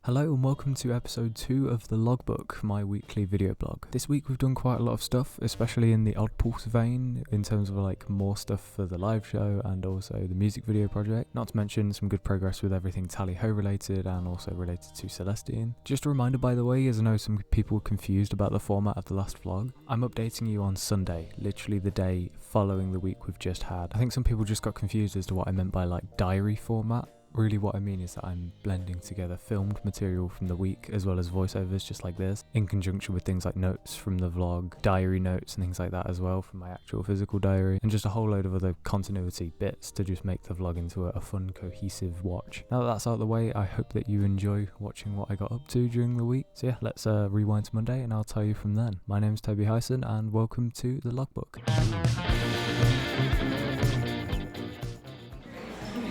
Hello and welcome to episode 2 of the Logbook, my weekly video blog. This week we've done quite a lot of stuff, especially in the Oddpulse vein, in terms of like more stuff for the live show and also the music video project. Not to mention some good progress with everything Tally-Ho related and also related to Celestine. Just a reminder, by the way, as I know some people were confused about the format of the last vlog, I'm updating you on Sunday, literally the day following the week we've just had. I think some people just got confused as to what I meant by like diary format. Really what I mean is that I'm blending together filmed material from the week as well as voiceovers just like this, in conjunction with things like notes from the vlog, diary notes and things like that as well from my actual physical diary, and just a whole load of other continuity bits to just make the vlog into a fun, cohesive watch. Now that that's out of the way, I hope that you enjoy watching what I got up to during the week. So yeah, let's rewind to Monday and I'll tell you from then. My name's Toby Hyson and welcome to the Logbook.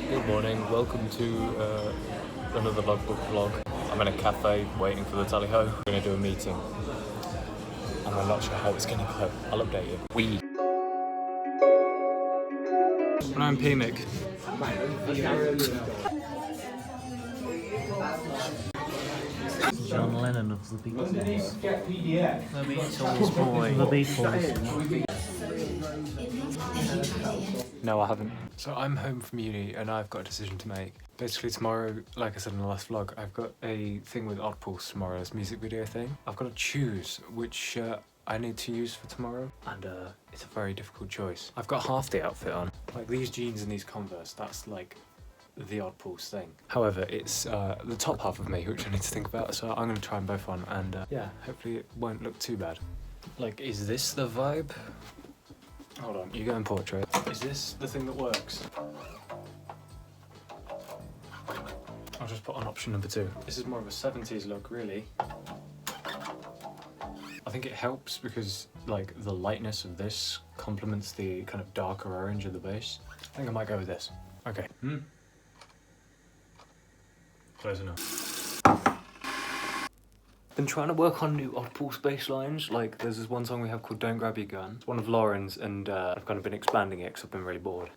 Good morning, welcome to another Logbook vlog. I'm in a cafe waiting for the Tally-Ho. We're going to do a meeting and I'm not sure how it's going to go. I'll update you. When I'm PMIC. John Lennon of the Beatles. The Beatles boy. The Beatles. No, I haven't. So I'm home from uni and I've got a decision to make. Basically tomorrow, like I said in the last vlog, I've got a thing with Oddpulse tomorrow, this music video thing. I've got to choose which shirt I need to use for tomorrow, and it's a very difficult choice. I've got half the outfit on. Like these jeans and these Converse, that's like the Oddpulse thing. However, it's the top half of me which I need to think about, so I'm going to try them both on and yeah, hopefully it won't look too bad. Like, is this the vibe? Hold on, you go in portrait. Is this the thing that works? I'll just put on option number 2. This is more of a 70s look, really. I think it helps because, like, the lightness of this complements the kind of darker orange of the base. I think I might go with this. Okay. Close enough. Been trying to work on new Oddpulse bass lines. Like, there's this one song we have called Don't Grab Your Gun. It's one of Lauren's and I've kind of been expanding it because I've been really bored.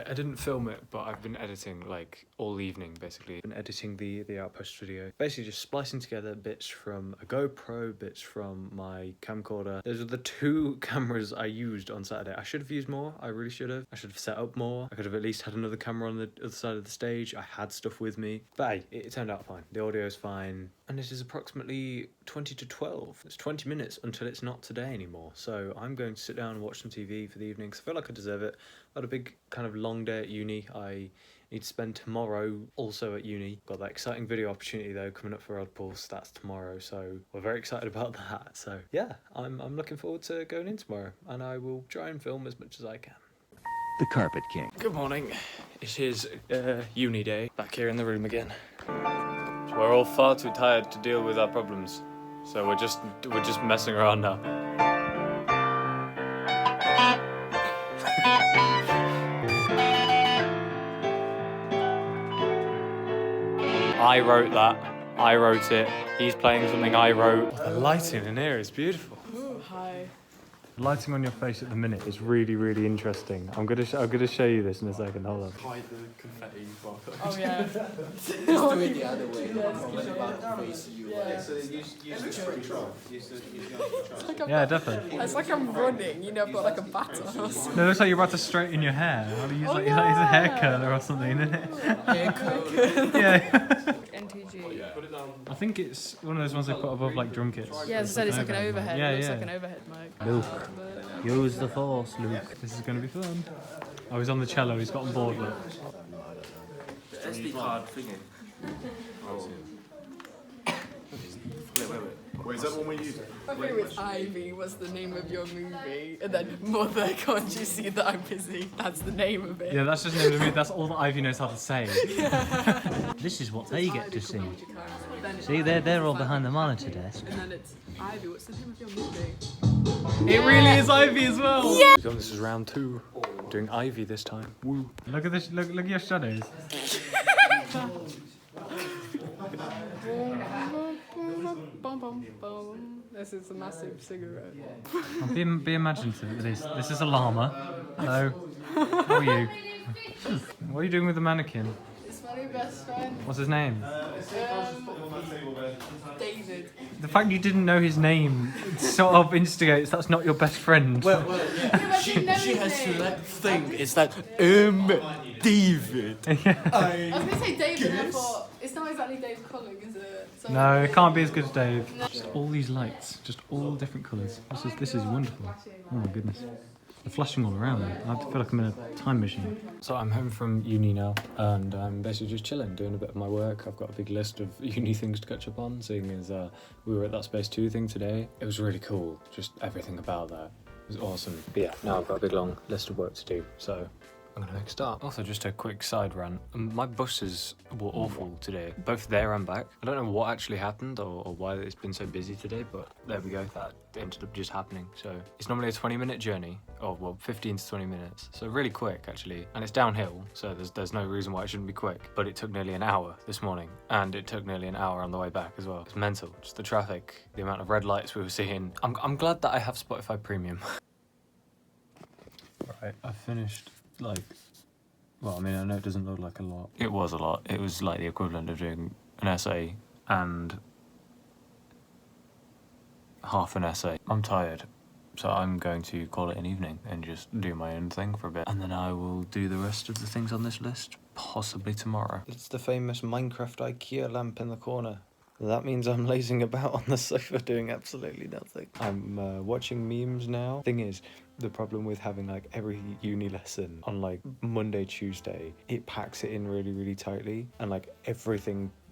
I didn't film it, but I've been editing like all evening basically. I've been editing the Outpost video. Basically just splicing together bits from a GoPro, bits from my camcorder. Those are the 2 cameras I used on Saturday. I should have used more, I really should have. I should have set up more. I could have at least had another camera on the other side of the stage. I had stuff with me. But hey, it turned out fine. The audio's fine. And it is approximately 20 to 12. It's 20 minutes until it's not today anymore. So I'm going to sit down and watch some TV for the evening because I feel like I deserve it. I had a big kind of long day at uni. I need to spend tomorrow also at uni. Got that exciting video opportunity though coming up for Oddpulse. That's tomorrow, so we're very excited about that. So yeah, I'm looking forward to going in tomorrow, and I will try and film as much as I can. The Carpet King. Good morning. It is uni day. Back here in the room again. We're all far too tired to deal with our problems, so we're just messing around now. I wrote that. I wrote it. He's playing something I wrote. Oh, the lighting in here is beautiful. Ooh, hi. The lighting on your face at the minute is really, really interesting. I'm gonna show you this in a second. Hold on. Hide the confetti bottle. Oh yeah. Just do it the other way. About to face you. Yeah. So use the spray trunk. Yeah, definitely. It's like I'm running, you know, I've got like a baton or something. No, it looks like you're about to straighten your hair. I'll use like use a hair curler or something, isn't it? Yeah. NTG. I think it's one of those ones they put above like drum kits. Yeah, as I said, it's like an overhead. Yeah, It looks yeah. like an overhead mic. Luke. Use the force, Luke. This is going to be fun. Oh, he's on the cello. He's got on board. Look. The SD card thingy. Wait, is that the one we used? My favourite Ivy was the name of your movie, and then Mother, can't you see that I'm busy? That's the name of it. Yeah, that's just the name of it. That's all that Ivy knows how to say. This is what they get to see. See, they're all behind the monitor desk. And then it's Ivy, what's the name of your movie? It really is Ivy as well. Yeah. This is round 2. Doing Ivy this time. Woo. Look at this. Look at your shadows. bum, bum. This is a massive cigarette. Be imaginative at this. This is a llama. Hello. How are you? What are you doing with the mannequin? It's my new best friend. What's his name? David. The fact you didn't know his name sort of instigates that's not your best friend. Well, yeah. She has to like think. It's like David. I was gonna say David, and I thought it's not exactly Dave Culling, is it? So No, it can't be as good as Dave. Just all these lights, just all different colours. This is wonderful. Oh my goodness. They're flashing all around me. I feel like I'm in a time machine. So I'm home from uni now, and I'm basically just chilling, doing a bit of my work. I've got a big list of uni things to catch up on, seeing as we were at that Space 2 thing today. It was really cool, just everything about that. It was awesome. But yeah, now I've got a big long list of work to do, so I'm gonna make a start. Also, just a quick side rant. My buses were awful today, both there and back. I don't know what actually happened or why it's been so busy today, but there we go, that ended up just happening. So it's normally a 20-minute journey, or well, 15 to 20 minutes. So really quick, actually. And it's downhill, so there's no reason why it shouldn't be quick. But it took nearly an hour this morning, and it took nearly an hour on the way back as well. It's mental, just the traffic, the amount of red lights we were seeing. I'm glad that I have Spotify Premium. Right, I finished. Well, I mean, I know it doesn't look like a lot. It was a lot. It was like the equivalent of doing an essay and half an essay. I'm tired, so I'm going to call it an evening and just do my own thing for a bit. And then I will do the rest of the things on this list, possibly tomorrow. It's the famous Minecraft IKEA lamp in the corner. That means I'm lazing about on the sofa doing absolutely nothing. I'm watching memes now. Thing is, the problem with having like every uni lesson on like Monday, Tuesday, it packs it in really, really tightly. And like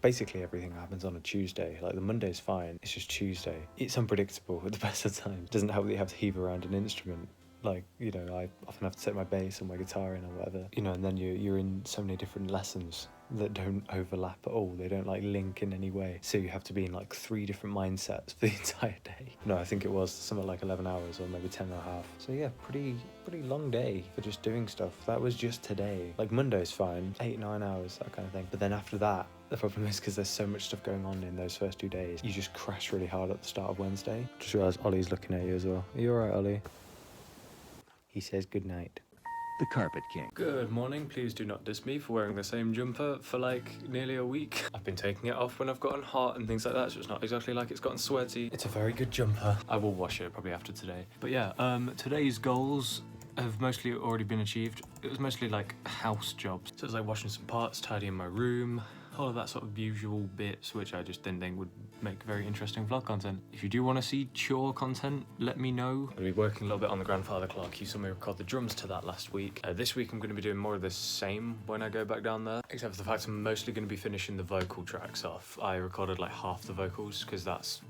basically everything happens on a Tuesday. Like the Monday's fine, it's just Tuesday. It's unpredictable at the best of times. It doesn't help that you have to heave around an instrument. Like, you know, I often have to take my bass and my guitar in or whatever. You know, and then you're in so many different lessons that don't overlap at all. They don't like link in any way. So you have to be in like 3 different mindsets for the entire day. No, I think it was something like 11 hours or maybe 10 and a half. So yeah, pretty long day for just doing stuff. That was just today. Like Monday's fine, 8-9 hours, that kind of thing. But then after that, the problem is because there's so much stuff going on in those first 2 days, you just crash really hard at the start of Wednesday. Just realised Ollie's looking at you as well. Are you alright, Ollie? He says good night. The Carpet King. Good morning. Please do not diss me for wearing the same jumper for like nearly a week. I've been taking it off when I've gotten hot and things like that, so it's not exactly like it's gotten sweaty. It's a very good jumper. I will wash it probably after today. But yeah, today's goals have mostly already been achieved. It was mostly like house jobs. So it was like washing some parts, tidying my room, all of that sort of usual bits, which I just didn't think would make very interesting vlog content. If you do want to see chore content, let me know. I'll be working a little bit on the grandfather clock. You saw me record the drums to that last week. This week I'm going to be doing more of the same when I go back down there, except for the fact I'm mostly going to be finishing the vocal tracks off. I recorded like half the vocals because that's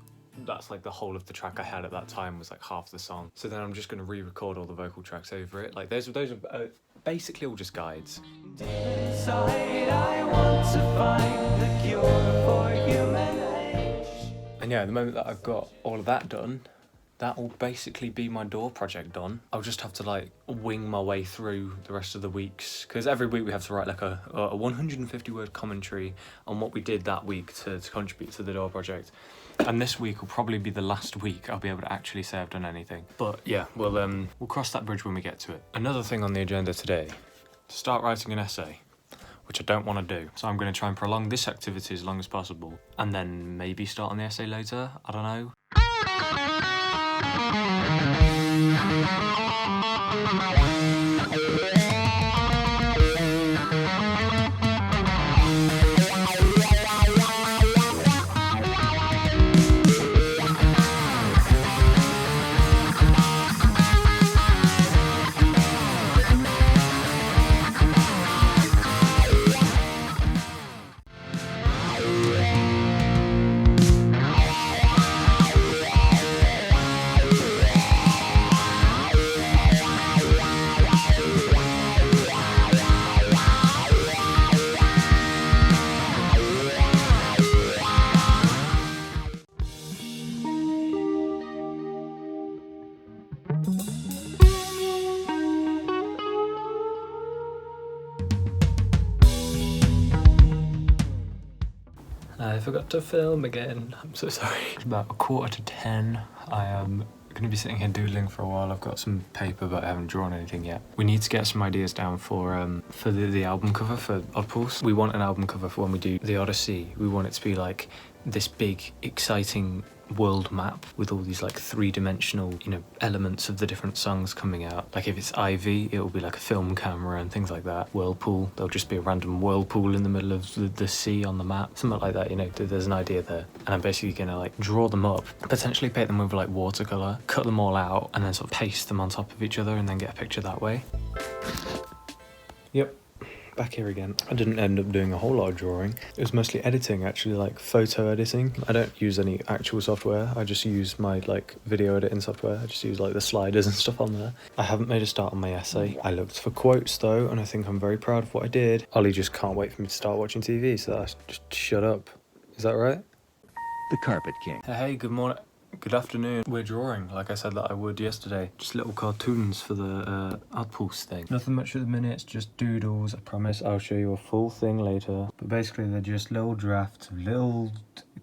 like the whole of the track I had at that time was like half the song. So then I'm just going to re-record all the vocal tracks over it. Like those are basically all just guides. Inside, I want to find the cure for human age. And yeah, the moment that I've got all of that done, that will basically be my door project done. I'll just have to like wing my way through the rest of the weeks, because every week we have to write like a 150 word commentary on what we did that week to contribute to the door project. And this week will probably be the last week I'll be able to actually say I've done anything. But yeah, we'll cross that bridge when we get to it. Another thing on the agenda today, to start writing an essay, which I don't want to do. So I'm going to try and prolong this activity as long as possible, and then maybe start on the essay later. I don't know. I forgot to film again. I'm so sorry. It's about 9:45. I am going to be sitting here doodling for a while. I've got some paper, but I haven't drawn anything yet. We need to get some ideas down for the album cover for Oddpulse. We want an album cover for when we do the Odyssey. We want it to be like this big, exciting world map with all these like three-dimensional, you know, elements of the different songs coming out. Like if it's Ivy, it will be like a film camera and things like that. Whirlpool, there'll just be a random whirlpool in the middle of the sea on the map. Something like that, you know, there's an idea there. And I'm basically gonna like draw them up, potentially paint them with like watercolour, cut them all out, and then sort of paste them on top of each other and then get a picture that way. Yep. Back here again. I didn't end up doing a whole lot of drawing. It was mostly editing, actually, like photo editing. I don't use any actual software. I just use my like video editing software. I just use like the sliders and stuff on there. I haven't made a start on my essay. I looked for quotes though, and I think I'm very proud of what I did. Ollie just can't wait for me to start watching TV, so I just shut up. Is that right? The Carpet King. Hey, good morning. Good afternoon. We're drawing, like I said that I would yesterday. Just little cartoons for the Oddpulse thing. Nothing much at the minute, it's just doodles. I promise I'll show you a full thing later. But basically they're just little drafts of little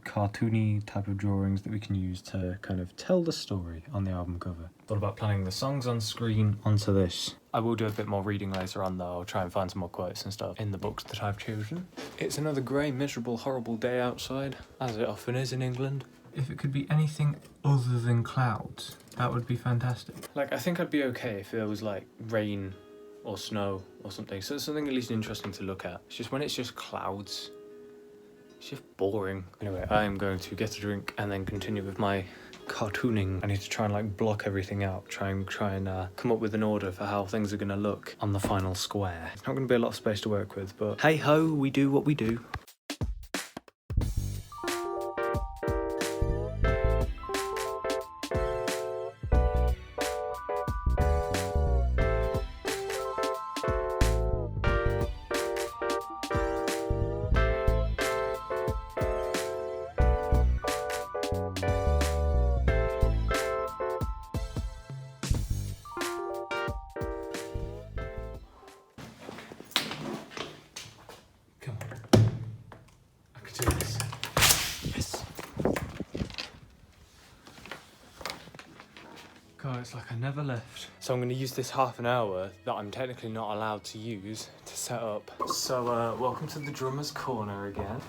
cartoony type of drawings that we can use to kind of tell the story on the album cover. Thought about planning the songs on screen onto this. I will do a bit more reading later on though. I'll try and find some more quotes and stuff in the books that I've chosen. It's another grey, miserable, horrible day outside, as it often is in England. If it could be anything other than clouds, that would be fantastic. Like, I think I'd be okay if it was like rain or snow or something. So something at least interesting to look at. It's just when it's just clouds, it's just boring. Anyway, I am going to get a drink and then continue with my cartooning. I need to try and like block everything out. Try and come up with an order for how things are going to look on the final square. It's not going to be a lot of space to work with, but hey ho, we do what we do. God, it's like I never left. So I'm going to use this half an hour that I'm technically not allowed to use to set up. So welcome to the drummer's corner again.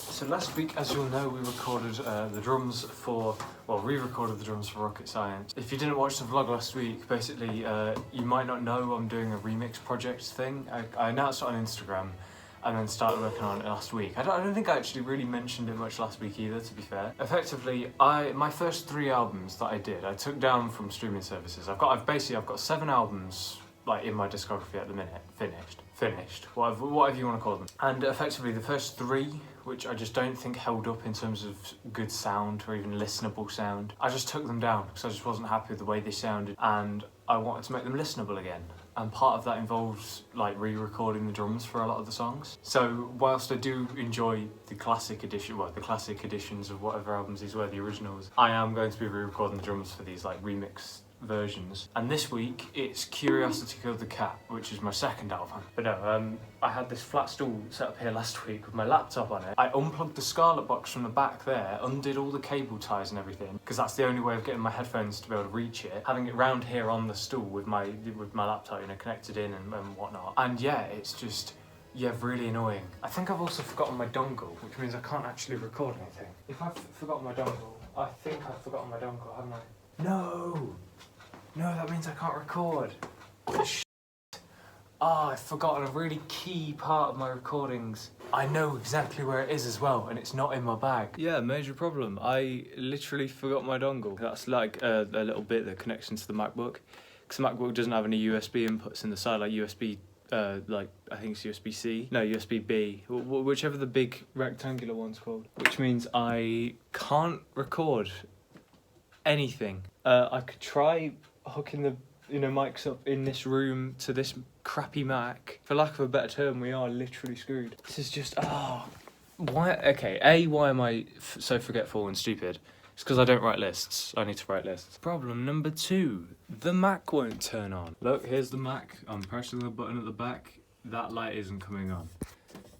So last week, as you'll know, we recorded the drums for, well, re-recorded the drums for Rocket Science. If you didn't watch the vlog last week, basically, you might not know I'm doing a remix project thing. I announced it on Instagram and then started working on it last week. I don't think I actually really mentioned it much last week either, to be fair. Effectively, my first 3 albums that I did, I took down from streaming services. I've got 7 albums like in my discography at the minute, finished, whatever you want to call them. And effectively the first 3, which I just don't think held up in terms of good sound or even listenable sound, I just took them down because I just wasn't happy with the way they sounded and I wanted to make them listenable again. And part of that involves like re-recording the drums for a lot of the songs. So whilst I do enjoy the classic editions of whatever albums these were, the originals, I am going to be re-recording the drums for these like remix versions. And this week it's Curiosity Killed the Cat, which is my second album. But no, I had this flat stool set up here last week with my laptop on it. I unplugged the Scarlett box from the back there, undid all the cable ties and everything, because that's the only way of getting my headphones to be able to reach it. Having it round here on the stool with my laptop, you know, connected in and whatnot. And yeah, it's just, yeah, really annoying. I think I've also forgotten my dongle, which means I can't actually record anything. If I've forgotten my dongle, I think I've forgotten my dongle, haven't I? No! No, that means I can't record. I've forgotten a really key part of my recordings. I know exactly where it is as well, and it's not in my bag. Yeah, major problem. I literally forgot my dongle. That's like a little bit that connects into the MacBook. Because the MacBook doesn't have any USB inputs in the side, like USB, like I think it's USB-C. No, USB-B, whichever the big rectangular one's called. Which means I can't record anything. I could try hooking the mics up in this room to this crappy Mac. For lack of a better term, we are literally screwed. This is just why? Okay, why am I so forgetful and stupid? It's because I don't write lists. I need to write lists. Problem number 2, the Mac won't turn on. Look, here's the Mac. I'm pressing the button at the back. That light isn't coming on.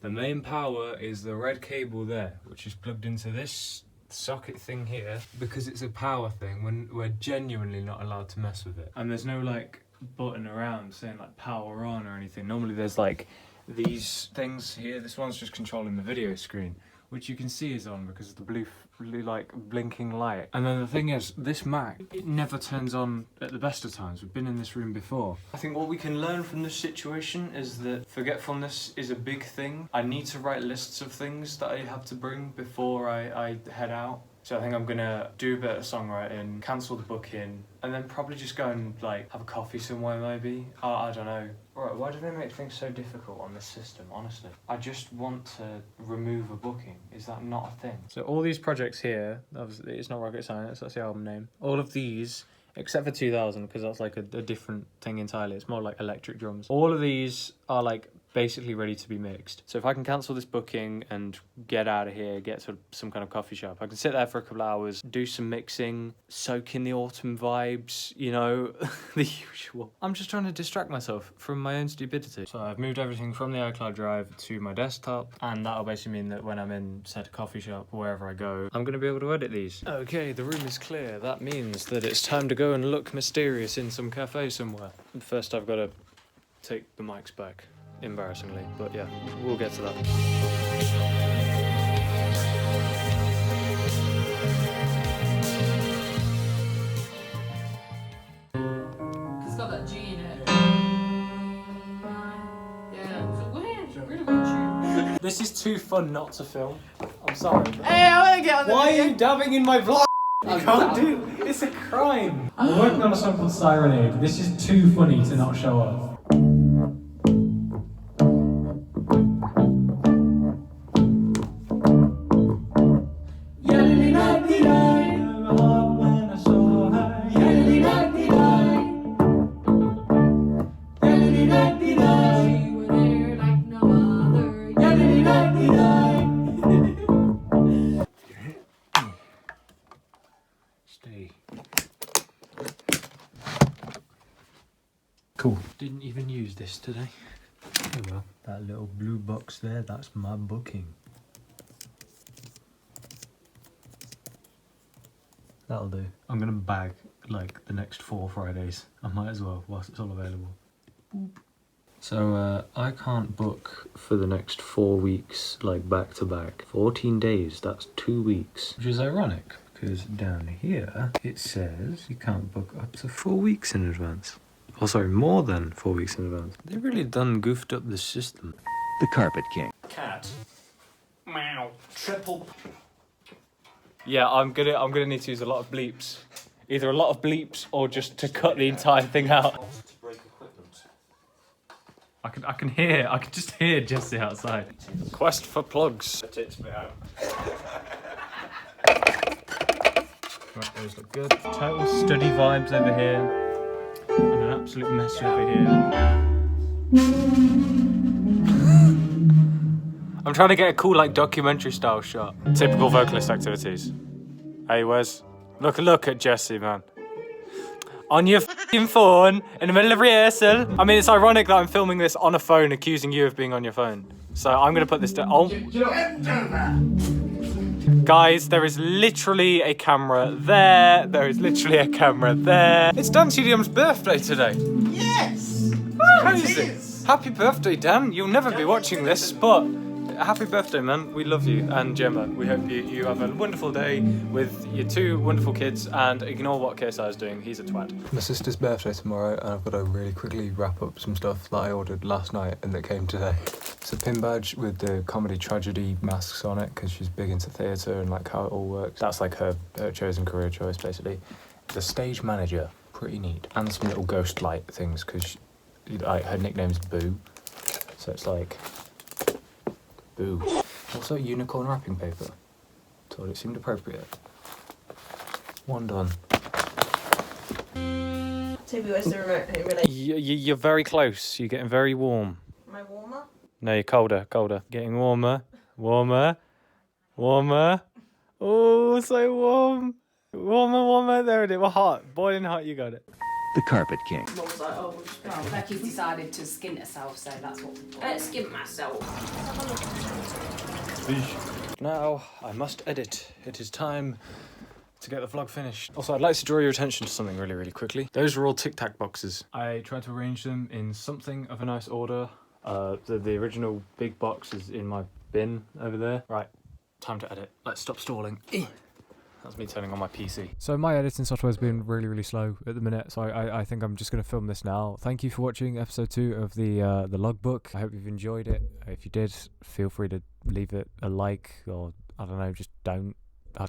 The main power is the red cable there, which is plugged into this socket thing here. Because it's a power thing, when we're genuinely not allowed to mess with it. And there's no like button around saying like power on or anything. Normally there's like these things here. This one's just controlling the video screen, which you can see is on because of the blue like blinking light. And then the thing is, this Mac, it never turns on at the best of times. We've been in this room before. I think what we can learn from this situation is that forgetfulness is a big thing. I need to write lists of things that I have to bring before I head out. So I think I'm gonna do a bit of songwriting, cancel the booking, and then probably just go and like have a coffee somewhere maybe. I don't know. Right, why do they make things so difficult on this system, honestly? I just want to remove a booking. Is that not a thing? So all these projects here, obviously it's not rocket science, that's the album name. All of these, except for 2000, because that's like a different thing entirely. It's more like electric drums. All of these are like basically ready to be mixed. So if I can cancel this booking and get out of here, get sort of some kind of coffee shop, I can sit there for a couple of hours, do some mixing, soak in the autumn vibes, you know, the usual. I'm just trying to distract myself from my own stupidity. So I've moved everything from the iCloud drive to my desktop, and that'll basically mean that when I'm in said coffee shop or wherever I go, I'm gonna be able to edit these. Okay, the room is clear. That means that it's time to go and look mysterious in some cafe somewhere. First I've got to take the mics back. Embarrassingly, but yeah, we'll get to that. It's got that G in it. Yeah. So where about you? This is too fun not to film. I'm sorry. Hey, I wanna get on the Why video. are you dabbing in my vlog? I can't do it. It's a crime. I'm working on a song called Sirenade. This is too funny to not show off. Stay. Cool. Didn't even use this today. Oh well. That little blue box there, that's my booking. That'll do. I'm gonna bag like the next 4 Fridays. I might as well whilst it's all available. Boop. So I can't book for the next 4 weeks like back to back. 14 days, that's 2 weeks. Which is ironic because down here it says you can't book up to 4 weeks in advance. Oh sorry, more than 4 weeks in advance. They've really done goofed up the system. The Carpet King. Cat. Meow. Triple. Yeah, I'm gonna need to use a lot of bleeps. Either a lot of bleeps or just to cut the entire thing out. I can just hear Jesse outside. Quest for plugs. Right, those look good. Total study vibes over here. And an absolute mess over here. I'm trying to get a cool like documentary style shot. Typical vocalist activities. Hey Wes, look at Jesse, man. On your f***ing phone in the middle of rehearsal. I mean, it's ironic that I'm filming this on a phone, accusing you of being on your phone. So I'm gonna put this down. Oh. Guys, there is literally a camera there. There is literally a camera there. It's Dan CDM's birthday today. Yes! Crazy. Happy birthday, Dan. You'll never be watching this, but happy birthday, man. We love you. And Gemma, we hope you have a wonderful day with your 2 wonderful kids, and ignore what KSI is doing. He's a twat. My sister's birthday tomorrow, and I've got to really quickly wrap up some stuff that I ordered last night and that came today. It's a pin badge with the comedy tragedy masks on it, because she's big into theatre and like how it all works. That's like her chosen career choice, basically. The stage manager, pretty neat. And some little ghost light things, because her nickname's Boo. So it's like, Boo. Also unicorn wrapping paper. Thought it seemed appropriate. One done. Toby, where's the remote? You're very close. You're getting very warm. Am I warmer? No, you're colder. Getting warmer. Warmer. Oh, so warm. Warmer. There it is. We're hot. Boiling hot, you got it. the Carpet King. Mum was like, oh, we'll just Well, Becky's decided to skin herself, so that's what we've got. skin myself. Now I must edit. It is time to get the vlog finished. Also, I'd like to draw your attention to something really, really quickly. Those are all Tic Tac boxes. I tried to arrange them in something of a nice order. The original big box is in my bin over there. Right, time to edit. Let's stop stalling. That's me turning on my PC. So my editing software has been really, really slow at the minute, so I think I'm just going to film this now. Thank you for watching episode 2 of the Logbook. I hope you've enjoyed it. If you did, feel free to leave it a like, or I don't know, just don't.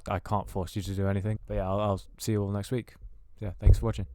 I can't force you to do anything. But yeah, I'll see you all next week. Yeah, thanks for watching.